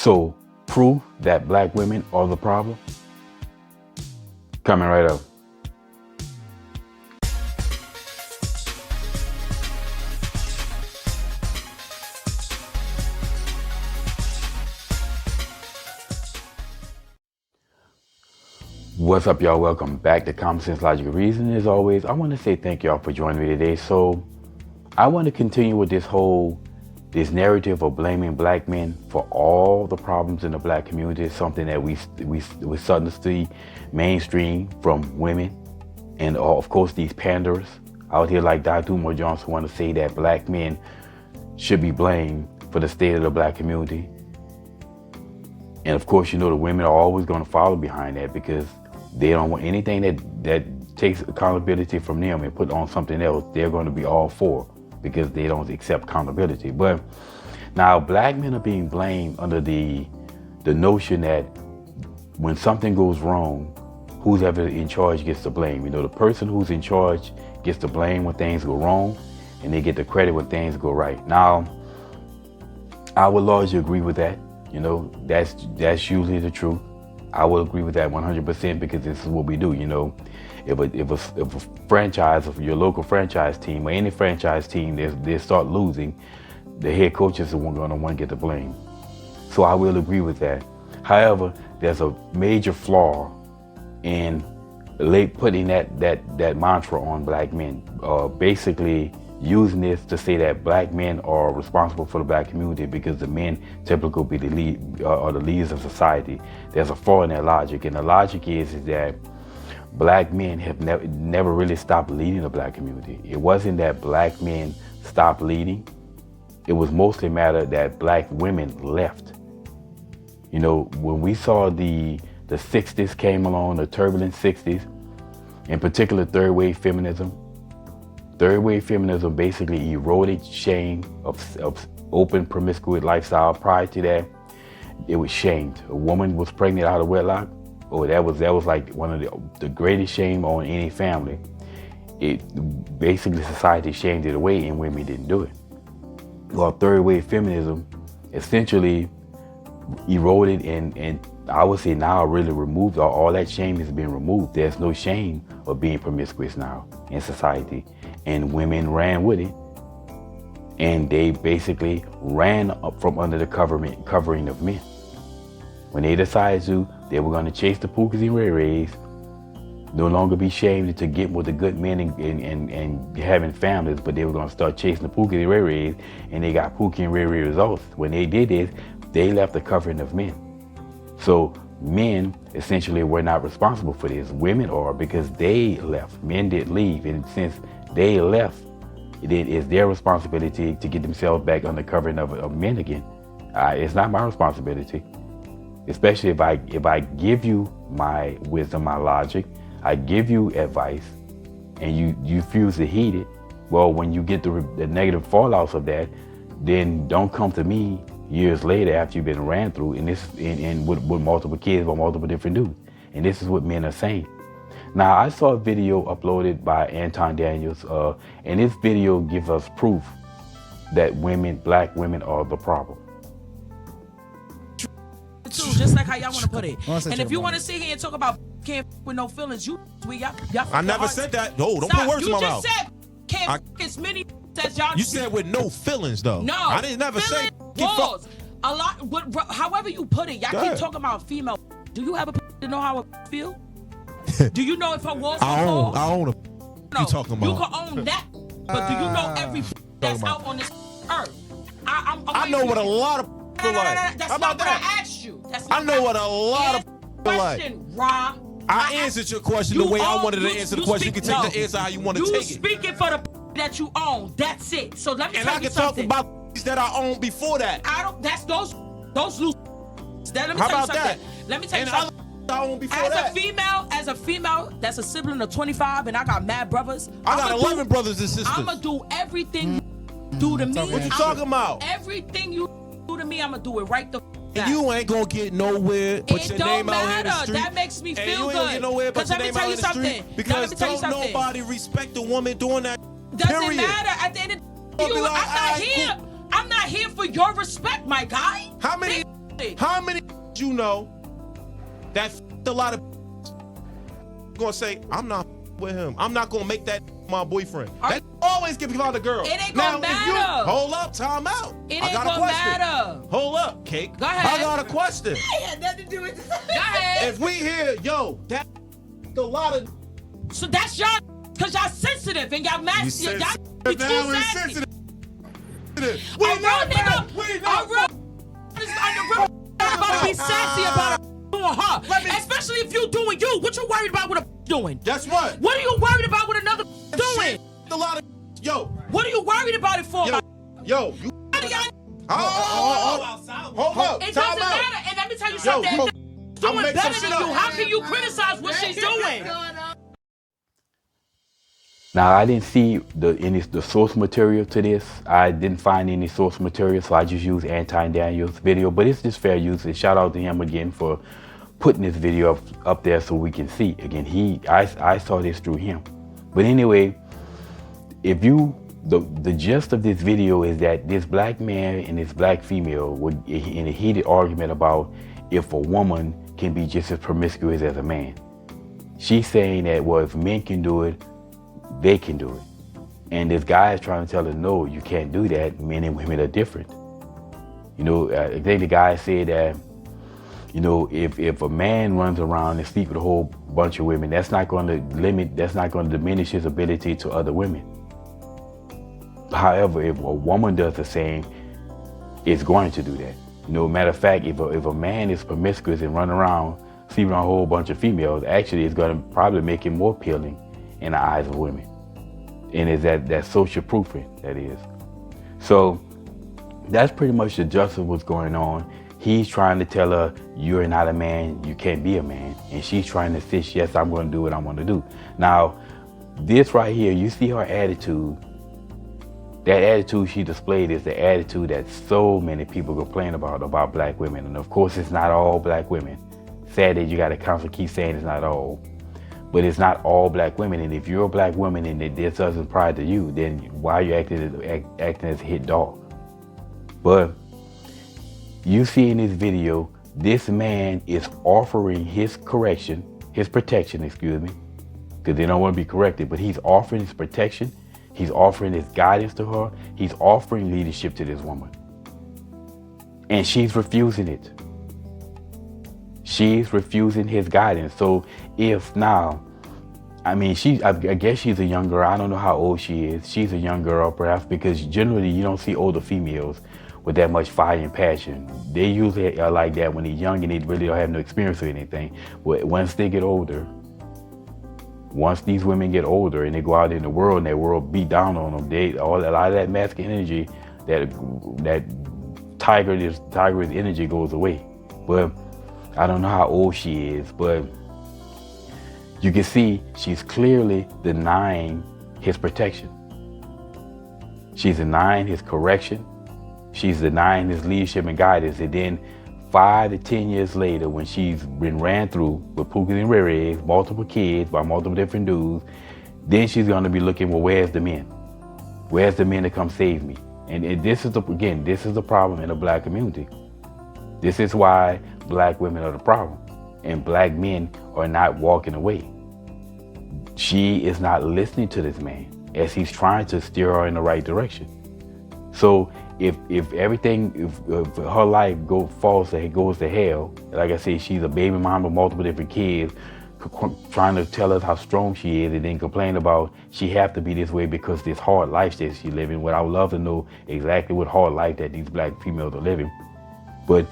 So, proof that black women are the problem? Coming right up. What's up, y'all? Welcome back to Common Sense Logical Reason. As always, I want to say thank y'all for joining me today. So, I want to continue with this narrative of blaming black men for all the problems in the black community. Is something that we're starting to see mainstream from women, and of course these panders out here like Dr. Umar Johnson want to say that black men should be blamed for the state of the black community. And of course, you know, the women are always going to follow behind that because they don't want anything that takes accountability from them and put on something else. They're going to be all for because they don't accept accountability. But now black men are being blamed under the notion that when something goes wrong, who's ever in charge gets the blame. You know, the person who's in charge gets the blame when things go wrong, and they get the credit when things go right. Now, I would largely agree with that. You know, that's usually the truth. I will agree with that 100% because this is what we do. You know, if a franchise, if your local franchise team or any franchise team, they start losing, the head coaches are going to want to get the blame. So I will agree with that. However, there's a major flaw in putting that mantra on black men. Basically, using this to say that black men are responsible for the black community because the men typically be the leaders of society. There's a flaw in that logic, and the logic is that black men have never really stopped leading the black community. It wasn't that black men stopped leading. It was mostly a matter that black women left. You know, when we saw the 60s came along, the turbulent 60s, in particular third wave feminism. Third wave feminism basically eroded shame of open promiscuous lifestyle. Prior to that, it was shamed. A woman was pregnant out of wedlock. Oh, that was like one of the greatest shame on any family. It basically society shamed it away, and women didn't do it. Well, third wave feminism essentially eroded and I would say now really removed. All that shame has been removed. There's no shame of being promiscuous now in society. And women ran with it, and they basically ran up from under the covering of men. When they decided they were going to chase the Pookies and Ray Rays, no longer be shamed to get with the good men and having families, but they were going to start chasing the Pookies and Ray Rays, and they got Pookie and Ray Ray results. When they did this, they left the covering of men. So men essentially were not responsible for this. Women are, because they left. Men didn't leave, and since they left, it is their responsibility to get themselves back under covering of men again. It's not my responsibility, especially if I give you my wisdom, my logic, I give you advice, and you refuse to heed it. Well, when you get the negative fallouts of that, then don't come to me years later after you've been ran through and with multiple kids or multiple different dudes. And this is what men are saying. Now, I saw a video uploaded by Anton Daniels, and this video gives us proof that black women are the problem. Just like how y'all want to put it. And if you want to sit here and talk about can't with no feelings, y'all I never said that. No, don't put words in my mouth. You just said can't as many as y'all. You said with no feelings though. No, I didn't never say. A lot. However you put it, y'all keep talking about female. Do you have a to know how it feel? Do you know if her walls are cold? I own a. No, you talking about? You can own that, but do you know every that's out on this earth? I know what a lot of people like. That's How not about what that? I asked you. I know what a lot of people like. Ra. I answered your question the way I wanted to answer the question. You can take the answer how you want to take it. You speaking for the that you own. That's it. So let me and tell I you can something. talk about that I owned before that. I don't. That's those loose. Let me how tell you about something. that? Let me tell you and something. I owned before as a female, that's a sibling of 25, and I got mad brothers. I got 11 brothers and sisters. I'ma do everything you do to me. What you talking about? Everything you do to me, I'ma do it right the And you ain't gonna get nowhere. Put your name out here in the street. That makes me feel good. You ain't get nowhere. But your name out in the street. Because don't nobody respect a woman doing that. Doesn't matter. At the end of the day, I'm not here for your respect, my guy. How many How many you know that a lot of gonna say, I'm not with him. I'm not gonna make that my boyfriend. That always give a lot of girls. It ain't gonna matter. Hold up, time out. It ain't gonna matter. Hold up, Cake. Go ahead. I got a question. It had nothing to do with this. Go ahead. If we hear, yo, that a lot of. So that's y'all, cause y'all sensitive and y'all mad. Y'all be too sassy. We not mad. About to be sassy about a doing her. Especially if you doing you. What you worried about with a doing? Guess what? What are you worried about with another doing? A lot of yo. What are you worried about it for? Yo, you. Hold up. It doesn't matter. And let me tell you something. Doing better than you. How can you criticize what she's doing? Now, I didn't see the source material to this. I didn't find any source material, so I just used Anton Daniels' video. But it's just fair use. And shout out to him again for putting this video up there so we can see. Again, I saw this through him. But anyway, if you the gist of this video is that this black man and this black female were in a heated argument about if a woman can be just as promiscuous as a man. She's saying that, well, if men can do it, they can do it. And this guy is trying to tell her, no, you can't do that. Men and women are different. You know, I think the guy said that, you know, if a man runs around and sleeps with a whole bunch of women, that's not going to diminish his ability to other women. However, if a woman does the same, it's going to do that. You know, matter of fact, if a man is promiscuous and run around sleeping on a whole bunch of females, actually it's going to probably make him more appealing in the eyes of women. And it's that social proofing, that is. So that's pretty much the gist of what's going on. He's trying to tell her, you're not a man, you can't be a man. And she's trying to insist, yes, I'm going to do what I want to do. Now, this right here, you see her attitude. That attitude she displayed is the attitude that so many people complain about black women. And of course, it's not all black women. Sad that you got to constantly keep saying it's not all. But it's not all black women. And if you're a black woman and this doesn't apply to you, then why are you acting as a hit dog? But you see in this video, this man is offering his protection, because they don't want to be corrected, but he's offering his protection. He's offering his guidance to her. He's offering leadership to this woman. And she's refusing it. She's refusing his guidance. So if now, I mean, I guess she's a young girl. I don't know how old she is. She's a young girl, perhaps, because generally you don't see older females with that much fire and passion. They usually are like that when they're young and they really don't have no experience or anything. But once they get older, once these women get older and they go out in the world and that world beat down on them, a lot of that masculine energy, that tiger's energy goes away. But I don't know how old she is, but you can see she's clearly denying his protection. She's denying his correction. She's denying his leadership and guidance. And then 5 to 10 years later, when she's been ran through with pookies and rare-eggs, multiple kids by multiple different dudes, then she's going to be looking, well, where's the men? Where's the men to come save me? And this is the problem in the black community. This is why black women are the problem. And black men are not walking away. She is not listening to this man as he's trying to steer her in the right direction. So if her life goes to hell, like I said, she's a baby mom with multiple different kids, trying to tell us how strong she is, and then complain about she have to be this way because this hard life that she's living. Well, I would love to know exactly what hard life that these black females are living. But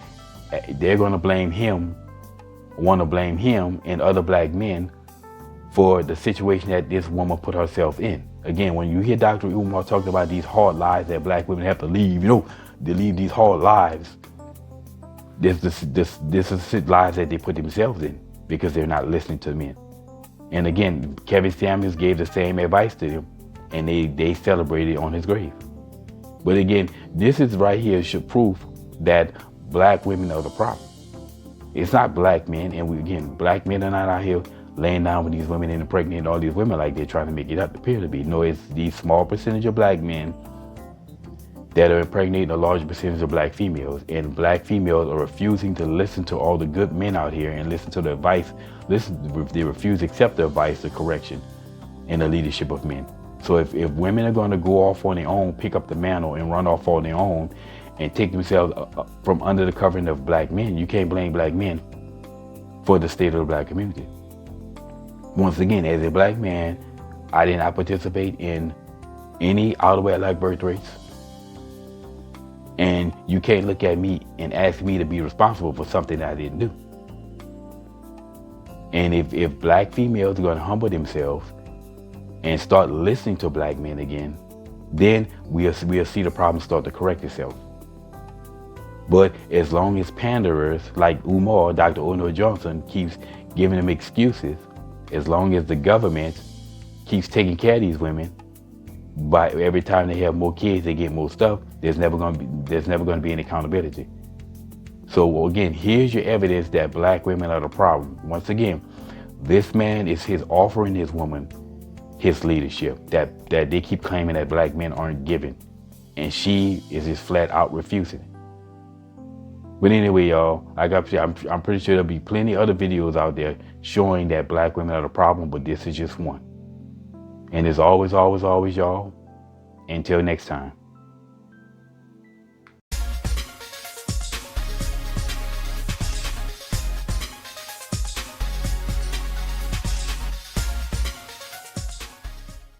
they're going to blame him, and other black men for the situation that this woman put herself in. Again, when you hear Dr. Umar talking about these hard lives that black women have to leave, they leave these hard lives. This is lives that they put themselves in because they're not listening to men. And again, Kevin Samuels gave the same advice to them, and they celebrated on his grave. But again, this is right here should prove that black women are the problem. It's not black men, and black men are not out here laying down with these women and impregnating all these women like they're trying to make it appear to be. No, it's these small percentage of black men that are impregnating a large percentage of black females, and black females are refusing to listen to all the good men out here and listen to the advice. They refuse to accept the advice, the correction, and the leadership of men. So if women are going to go off on their own, pick up the mantle and run off on their own and take themselves from under the covering of black men, you can't blame black men for the state of the black community. Once again, as a black man, I did not participate in any out-of-wedlock birth rates. And you can't look at me and ask me to be responsible for something that I didn't do. And if black females are going to humble themselves and start listening to black men again, then we'll see the problem start to correct itself. But as long as panderers like Umar, Dr. Ono Johnson, keeps giving them excuses, as long as the government keeps taking care of these women, by every time they have more kids, they get more stuff, there's never going to be any accountability. So again, here's your evidence that black women are the problem. Once again, this man is offering his woman his leadership that they keep claiming that black men aren't giving, and she is just flat out refusing. But anyway, y'all, I'm pretty sure there'll be plenty of other videos out there showing that black women are the problem, but this is just one. And as always, always, always, y'all, until next time.